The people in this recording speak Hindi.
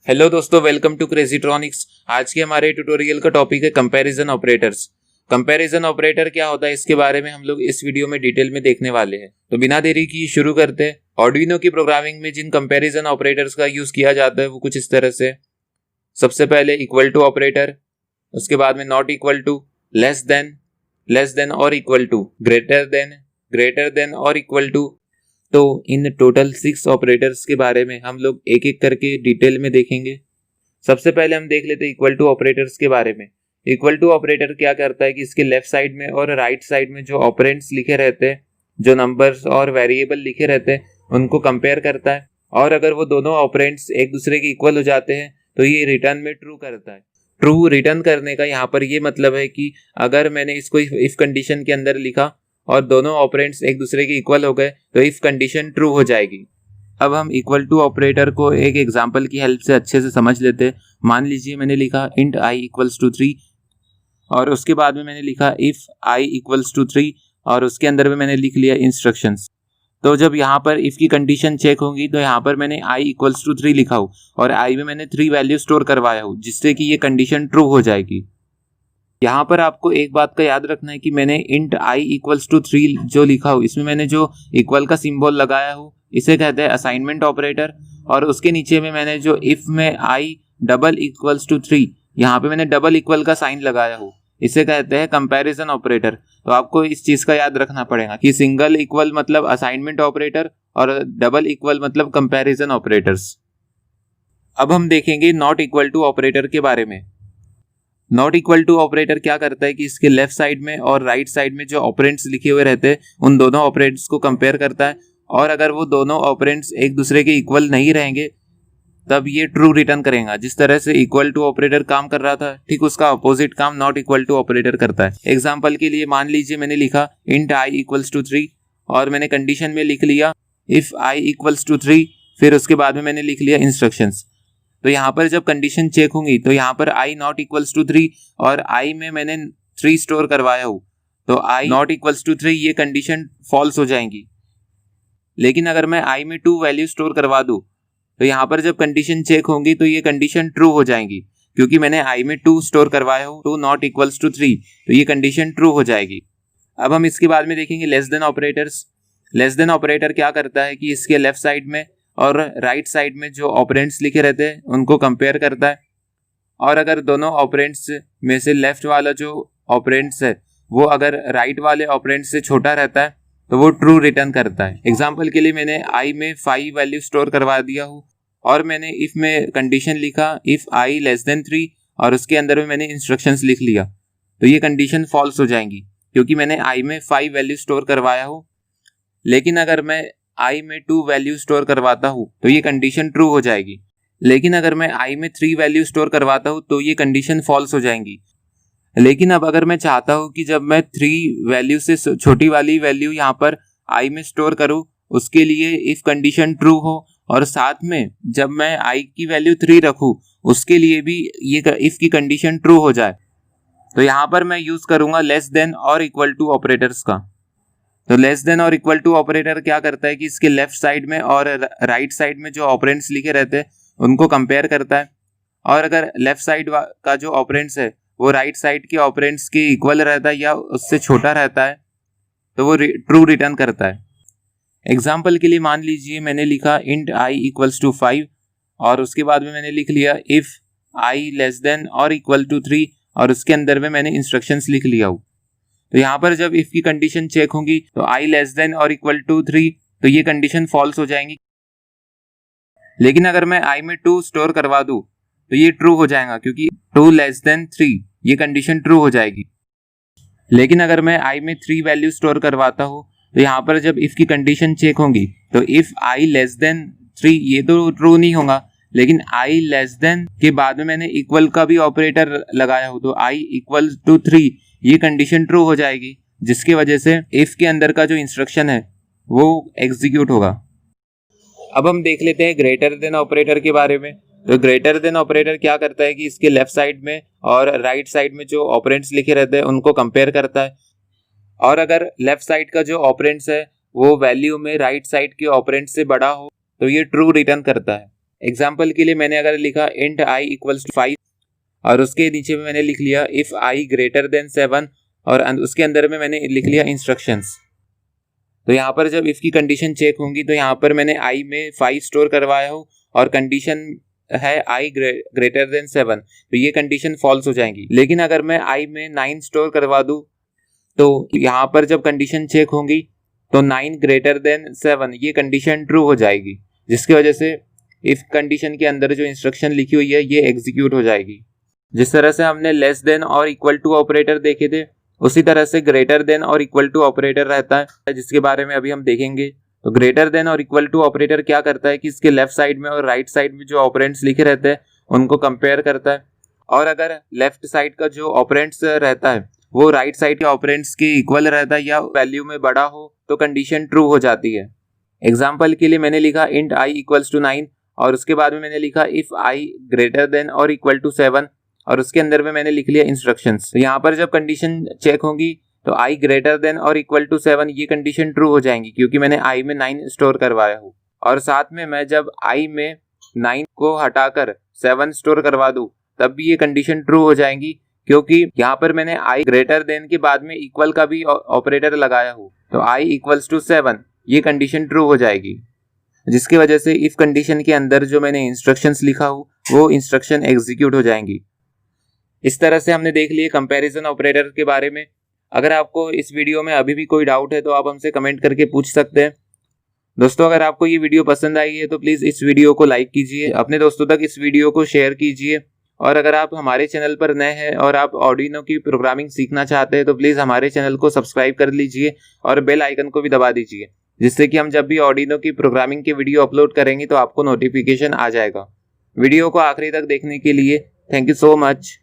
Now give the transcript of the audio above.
हेलो दोस्तों, वेलकम टू क्रेजीट्रॉनिक्स। आज के हमारे ट्यूटोरियल का टॉपिक है कंपैरिजन ऑपरेटर्स। कंपैरिजन ऑपरेटर क्या होता है, इसके बारे में हम लोग इस वीडियो में डिटेल में देखने वाले हैं। तो बिना देरी की शुरू करते हैं। आर्डुइनो की प्रोग्रामिंग में जिन कंपैरिजन ऑपरेटर्स का यूज किया जाता है वो कुछ इस तरह से। सबसे पहले इक्वल टू ऑपरेटर, उसके बाद में not equal to, less than और इक्वल टू, ग्रेटर देन और इक्वल टू। तो इन टोटल 6 ऑपरेटर्स के बारे में हम लोग एक एक करके डिटेल में देखेंगे। सबसे पहले हम देख लेते हैं इक्वल टू ऑपरेटर्स के बारे में। इक्वल टू ऑपरेटर क्या करता है कि इसके लेफ्ट साइड में और राइट साइड में जो ऑपरेंड्स लिखे रहते हैं, जो नंबर्स और वेरिएबल लिखे रहते हैं, उनको कंपेयर करता है। और अगर वो दोनों ऑपरेंड्स एक दूसरे के इक्वल हो जाते हैं तो ये रिटर्न में ट्रू करता है। ट्रू रिटर्न करने का यहाँ पर ये मतलब है कि अगर मैंने इसको इफ कंडीशन के अंदर लिखा और दोनों ऑपरेंड्स एक दूसरे के इक्वल हो गए तो इफ कंडीशन ट्रू हो जाएगी। अब हम इक्वल टू ऑपरेटर को एक एग्जांपल की हेल्प से अच्छे से समझ लेते हैं। मान लीजिए मैंने लिखा इंट आई इक्वल्स टू 3 और उसके बाद में मैंने लिखा इफ आई इक्वल्स टू 3 और उसके अंदर में मैंने लिख लिया इंस्ट्रक्शंस। तो जब यहाँ पर इफ की कंडीशन चेक होगी तो यहाँ पर मैंने आई इक्वल्स टू 3 लिखा हो और आई में मैंने 3 वैल्यू स्टोर करवाया हो, जिससे कि ये कंडीशन ट्रू हो जाएगी। यहाँ पर आपको एक बात का याद रखना है कि मैंने इंट आई इक्वल्स टू 3 जो लिखा हो, इसमें मैंने जो इक्वल का सिंबल लगाया हो इसे कहते हैं असाइनमेंट ऑपरेटर। और उसके नीचे में मैंने जो इफ में आई डबल इक्वल्स टू 3, यहाँ पे मैंने डबल इक्वल का साइन लगाया हो, इसे कहते हैं कंपैरिजन ऑपरेटर। तो आपको इस चीज का याद रखना पड़ेगा कि सिंगल इक्वल मतलब असाइनमेंट ऑपरेटर और डबल इक्वल मतलब कंपैरिजन ऑपरेटर्स। अब हम देखेंगे नॉट इक्वल टू ऑपरेटर के बारे में। नॉट इक्वल टू ऑपरेटर क्या करता है कि इसके लेफ्ट साइड में और राइट साइड में जो ऑपरेंड्स लिखे हुए रहते हैं उन दोनों ऑपरेंड्स को कंपेयर करता है। और अगर वो दोनों ऑपरेंड्स एक दूसरे के इक्वल नहीं रहेंगे तब ये ट्रू रिटर्न करेगा। जिस तरह से इक्वल टू ऑपरेटर काम कर रहा था, ठीक उसका अपोजिट काम नॉट इक्वल टू ऑपरेटर करता है। एग्जाम्पल के लिए मान लीजिए मैंने लिखा इंट आई इक्वल्स टू 3 और मैंने कंडीशन में लिख लिया इफ आई इक्वल्स टू 3, फिर उसके बाद में मैंने लिख लिया इंस्ट्रक्शंस। तो यहाँ पर जब कंडीशन चेक होंगी तो यहाँ पर i नॉट इक्वल्स टू 3 और i में मैंने 3 स्टोर करवाया हो तो i नॉट इक्वल्स टू 3 ये कंडीशन फॉल्स हो जाएंगी। लेकिन अगर मैं i में 2 वैल्यू स्टोर करवा दूं तो यहाँ पर जब कंडीशन चेक होंगी तो ये कंडीशन ट्रू हो जाएंगी, क्योंकि मैंने i में 2 स्टोर करवाया हो 2 नॉट इक्वल्स टू 3, तो ये कंडीशन ट्रू हो जाएगी। अब हम इसके बाद में देखेंगे less than operators. Less than operator क्या करता है कि इसके लेफ्ट साइड में और राइट साइड में जो ऑपरेंड्स लिखे रहते हैं उनको कंपेयर करता है। और अगर दोनों ऑपरेंड्स में से लेफ्ट वाला जो ऑपरेंड्स है वो अगर राइट वाले ऑपरेंड्स से छोटा रहता है तो वो ट्रू रिटर्न करता है। एग्जाम्पल के लिए मैंने आई में 5 वैल्यू स्टोर करवा दिया हूँ और मैंने इफ में कंडीशन लिखा इफ आई लेस देन 3 और उसके अंदर में मैंने इंस्ट्रक्शंस लिख लिया, तो ये कंडीशन फॉल्स हो जाएंगी क्योंकि मैंने आई में 5 वैल्यू स्टोर करवाया हो। लेकिन अगर मैं i में 2 वैल्यू स्टोर करवाता हूँ तो ये कंडीशन ट्रू हो जाएगी। लेकिन अगर मैं i में 3 वैल्यू स्टोर करवाता हूँ तो ये कंडीशन फॉल्स हो जाएंगी। लेकिन अब अगर मैं चाहता हूँ कि जब मैं 3 वैल्यू से छोटी वाली वैल्यू यहाँ पर i में स्टोर करूँ, उसके लिए इफ कंडीशन ट्रू हो और साथ में जब मैं i की वैल्यू 3 रखूँ उसके लिए भी ये इफ की कंडीशन ट्रू हो जाए, तो यहाँ पर मैं यूज करूंगा लेस देन और इक्वल टू ऑपरेटर्स का। तो लेस देन और इक्वल टू ऑपरेटर क्या करता है कि इसके लेफ्ट साइड में और राइट साइड में जो ऑपरेंड्स लिखे रहते हैं उनको कंपेयर करता है। और अगर लेफ्ट साइड का जो ऑपरेंड्स है वो राइट साइड के ऑपरेंड्स के इक्वल रहता है या उससे छोटा रहता है तो वो ट्रू रिटर्न करता है। एग्जाम्पल के लिए मान लीजिए मैंने लिखा इंट आई इक्वल्स टू 5 और उसके बाद में मैंने लिख लिया इफ आई लेस देन और इक्वल टू 3 और उसके अंदर में मैंने इंस्ट्रक्शंस लिख लिया हो। तो यहाँ पर जब इफ की कंडीशन चेक होगी तो i लेस देन और इक्वल टू 3, तो ये कंडीशन फॉल्स हो जाएंगी। लेकिन अगर मैं i में 2 स्टोर करवा दूं तो ये ट्रू हो जाएगा, क्योंकि 2 लेस देन 3 ये कंडीशन ट्रू हो जाएगी। लेकिन अगर मैं i में 3 वैल्यू स्टोर करवाता हूँ तो यहाँ पर जब इफ की कंडीशन चेक होगी तो इफ i लेस देन 3 ये तो ट्रू नहीं होगा, लेकिन i लेस देन के बाद में मैंने इक्वल का भी ऑपरेटर लगाया हो तो i इक्वल टू 3 ये कंडीशन ट्रू हो जाएगी, जिसकी वजह से इफ के अंदर का जो इंस्ट्रक्शन है वो एग्जीक्यूट होगा। अब हम देख लेते हैं ग्रेटर देन ऑपरेटर के बारे में। तो ग्रेटर देन ऑपरेटर क्या करता है कि इसके लेफ्ट साइड में और राइट साइड में जो ऑपरेंड्स लिखे रहते हैं उनको कंपेयर करता है। और अगर लेफ्ट साइड का जो ऑपरेंड्स है वो वैल्यू में राइट साइड के ऑपरेंड से बड़ा हो तो ये ट्रू रिटर्न करता है। एग्जाम्पल के लिए मैंने अगर लिखा इंट i इक्वल्स टू 5 और उसके नीचे में मैंने लिख लिया इफ i ग्रेटर देन 7 और उसके अंदर में मैंने लिख लिया इंस्ट्रक्शंस। तो यहाँ पर जब इफ की कंडीशन चेक होंगी तो यहाँ पर मैंने i में 5 स्टोर करवाया हो और कंडीशन है i ग्रेटर देन 7, तो ये कंडीशन फॉल्स हो जाएंगी। लेकिन अगर मैं i में 9 स्टोर करवा दूँ तो यहाँ पर जब कंडीशन चेक होंगी तो 9 ग्रेटर देन 7 ये कंडीशन ट्रू हो जाएगी, जिसकी वजह से इफ कंडीशन के अंदर जो इंस्ट्रक्शन लिखी हुई है ये एग्जीक्यूट हो जाएगी। जिस तरह से हमने लेस देन और इक्वल टू ऑपरेटर देखे थे, उसी तरह से ग्रेटर देन और इक्वल टू ऑपरेटर रहता है, जिसके बारे में अभी हम देखेंगे। तो ग्रेटर देन और इक्वल टू ऑपरेटर क्या करता है कि इसके लेफ्ट साइड में और राइट साइड में जो ऑपरेंड्स लिखे रहते हैं उनको कंपेयर करता है, और अगर लेफ्ट साइड का जो ऑपरेंड्स रहता है वो राइट साइड के ऑपरेंड्स के इक्वल रहता है या वैल्यू में बड़ा हो तो कंडीशन ट्रू हो जाती है। एग्जाम्पल के लिए मैंने लिखा इंट i इक्वल्स टू 9 और उसके बाद में मैंने लिखा इफ i ग्रेटर देन और इक्वल टू 7 और उसके अंदर में मैंने लिख लिया इंस्ट्रक्शंस। तो यहाँ पर जब कंडीशन चेक होगी तो i ग्रेटर देन और इक्वल टू 7 ये कंडीशन ट्रू हो जाएंगी क्योंकि मैंने i में 9 स्टोर करवाया हूँ। और साथ में मैं जब i में 9 को हटाकर 7 स्टोर करवा दूँ तब भी ये कंडीशन ट्रू हो जाएंगी क्योंकि यहाँ पर मैंने i ग्रेटर देन के बाद में इक्वल का भी ऑपरेटर लगाया हूँ। तो i इक्वल्स टू 7 ये कंडीशन ट्रू हो जाएगी, जिसकी वजह से इफ कंडीशन के अंदर जो मैंने इंस्ट्रक्शंस लिखा हो वो इंस्ट्रक्शन एग्जीक्यूट हो जाएंगी। इस तरह से हमने देख लिए कंपैरिजन ऑपरेटर के बारे में। अगर आपको इस वीडियो में अभी भी कोई डाउट है तो आप हमसे कमेंट करके पूछ सकते हैं। दोस्तों, अगर आपको ये वीडियो पसंद आई है तो प्लीज़ इस वीडियो को लाइक कीजिए, अपने दोस्तों तक इस वीडियो को शेयर कीजिए, और अगर आप हमारे चैनल पर नए हैं और आप आर्डिनो की प्रोग्रामिंग सीखना चाहते हैं तो प्लीज़ हमारे चैनल को सब्सक्राइब कर लीजिए और बेल आइकन को भी दबा दीजिए, जिससे कि हम जब भी आर्डिनो की प्रोग्रामिंग के वीडियो अपलोड करेंगे तो आपको नोटिफिकेशन आ जाएगा। वीडियो को आखिरी तक देखने के लिए थैंक यू सो मच।